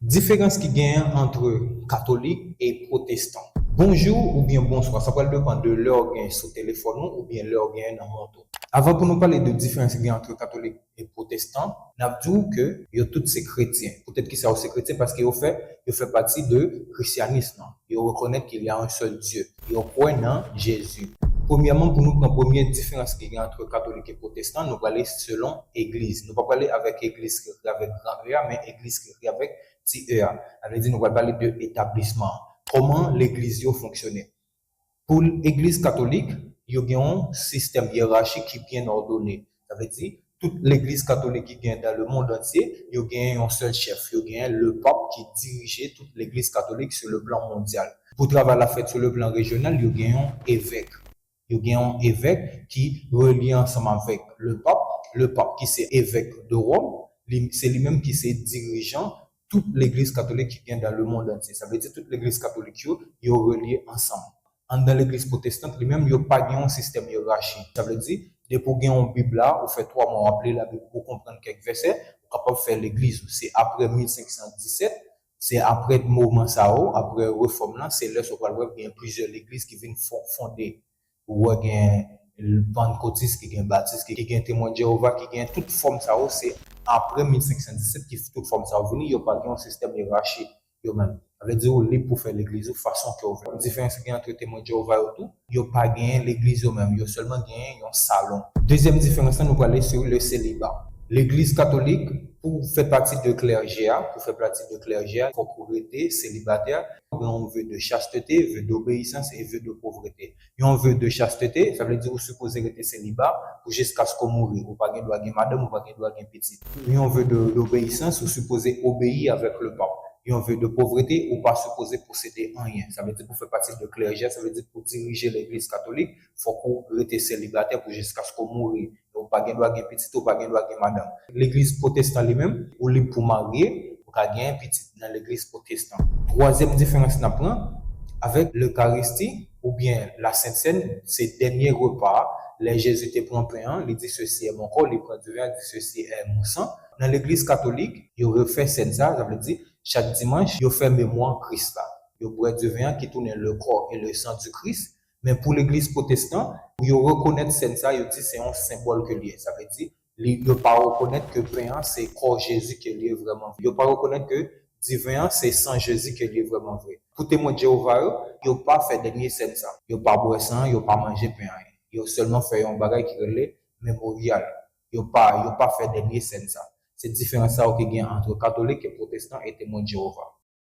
Différence qui gagne entre catholique et protestant. Bonjour ou bien bonsoir, ça peut dépendre de l'heure gain sur téléphone ou bien l'heure gain dans moto. Avant pour nous parler de différence qui gagne entre catholique et protestant, nous avons dit que y a tous ces chrétiens. Peut-être qu'ils sont ces chrétiens parce qu'ils fait partie de christianisme. Ils reconnaissent qu'il y a un seul Dieu. Ils croient en Jésus. Premièrement, pour nous, la première différence qu'il y a entre catholique et protestant, nous allons aller selon Église. Nous ne allons pas parler avec Église avec grand EA, mais Église avec petit EA. Ça veut dire nous allons parler de établissement. Comment l'Église fonctionne. Pour l'Église catholique, il y a un système hiérarchique qui est bien ordonné. Ça veut dire toute l'Église catholique qui vient dans le monde entier, il y a un seul chef, il y a le pape qui dirige toute l'Église catholique sur le plan mondial. Pour travailler la fête sur le plan régional, il y a un évêque. Il y a un évêque qui relie ensemble avec le pape qui c'est évêque de Rome, c'est lui-même qui c'est dirigeant toute l'église catholique qui vient dans le monde entier. Ça veut dire toute l'église catholique, ils sont reliés ensemble. Dans l'église protestante, lui-même, il n'y a pas un système hiérarchique. Ça veut dire, depuis que vous avez une Bible là, vous faites 3 mois appeler la Bible pour comprendre quelques versets, vous êtes capable de faire l'église. C'est après 1517, c'est après le moment ça, après la réforme là, c'est là où il y a plusieurs églises qui viennent fonder. Ou il y a le pentecôtiste, qui a baptiste, qui a témoin de Jéhovah, qui a toute forme ça, c'est après 1517 qui toute forme ça venu, il n'y a pas un système hiérarchique. Même. Ça veut dire libre pour faire l'église de façon que vous voulez. La différence entre témoin de Jéhovah et tout, il n'y a pas gagné l'église même, il y a seulement gagné un salon. Deuxième différence, nous allons aller sur le célibat. L'église catholique, pour faire partie de clergé, il faut rester célibataire. On veut de chasteté, veut d'obéissance et veut de pauvreté. Et on veut de chasteté, ça veut dire que vous supposez rester célibat pour jusqu'à ce qu'on mourit. Ou pas doit gagner madame, ou pas doit gagner petite. Et on veut d'obéissance, vous supposez obéir avec le pape. Et on veut de pauvreté, ou pas supposé posséder rien. Ça veut dire pour faire partie de clergé, ça veut dire pour diriger l'église catholique, il faut qu'on reste célibataire pour jusqu'à ce qu'on mourit. Ou pas gagner petit, ou pas gagner madame. L'église protestante lui-même, ou libre pour marier, ou pas gagner petit dans l'église protestante. Troisième différence qu'on apprend, avec l'Eucharistie, ou bien la Sainte Seine, ces derniers repas, les Jésus te prend pain, il dit ceci est mon corps, il prend du vin, il dit ceci est mon sang. Dans l'église catholique, il refait ça, ça veut dire, chaque dimanche, il fait mémoire Christ là. Il boit du vin qui tourne le corps et le sang du Christ. Mais pour l'église protestante, il reconnaît ça, il dit c'est un symbole que lié. Ça veut dire, il ne pas reconnaître que pain c'est corps Jésus qui est lié vraiment. Il ne pas reconnaître que divin c'est sang Jésus qui est lié vraiment vrai. Pour témoin de Jéhovah, il n'a pas fait dernier ça. Il n'a pas boire sang, il n'a pas mangé pain. Il a seulement fait un bagage qui relève mémorial. Il n'a pas fait dernier ça. C'est différent ça qui gagne entre catholique et protestant et témoin de Jéhovah.